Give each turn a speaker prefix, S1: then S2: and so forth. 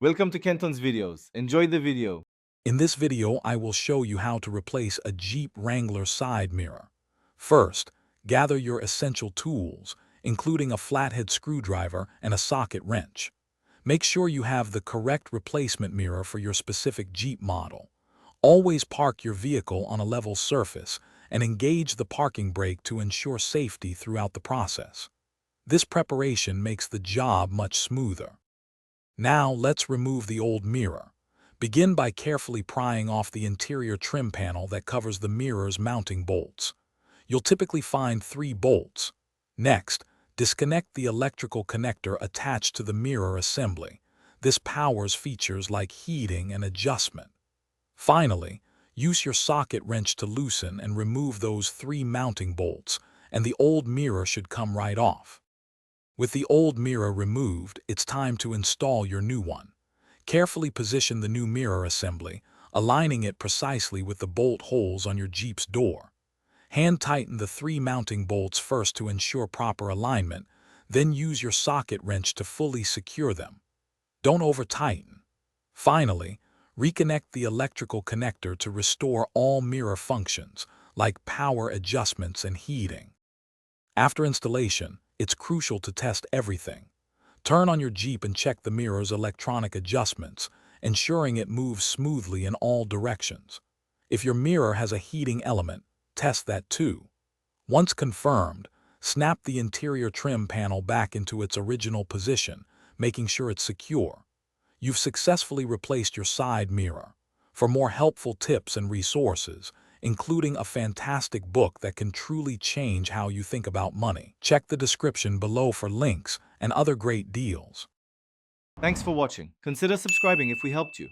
S1: Welcome to Kenton's videos. Enjoy the video.
S2: In this video, I will show you how to replace a Jeep Wrangler side mirror. First, gather your essential tools, including a flathead screwdriver and a socket wrench. Make sure you have the correct replacement mirror for your specific Jeep model. Always park your vehicle on a level surface and engage the parking brake to ensure safety throughout the process. This preparation makes the job much smoother. Now let's remove the old mirror. Begin by carefully prying off the interior trim panel that covers the mirror's mounting bolts. You'll typically find 3 bolts. Next, disconnect the electrical connector attached to the mirror assembly. This powers features like heating and adjustment. Finally, use your socket wrench to loosen and remove those 3 mounting bolts, and the old mirror should come right off. With the old mirror removed, it's time to install your new one. Carefully position the new mirror assembly, aligning it precisely with the bolt holes on your Jeep's door. Hand tighten the 3 mounting bolts first to ensure proper alignment, then use your socket wrench to fully secure them. Don't over-tighten. Finally, reconnect the electrical connector to restore all mirror functions, like power adjustments and heating. After installation, it's crucial to test everything. Turn on your Jeep and check the mirror's electronic adjustments, ensuring it moves smoothly in all directions. If your mirror has a heating element, test that too. Once confirmed, snap the interior trim panel back into its original position, making sure it's secure. You've successfully replaced your side mirror. For more helpful tips and resources, including a fantastic book that can truly change how you think about money, check the description below for links and other great deals.
S1: Thanks for watching. Consider subscribing if we helped you.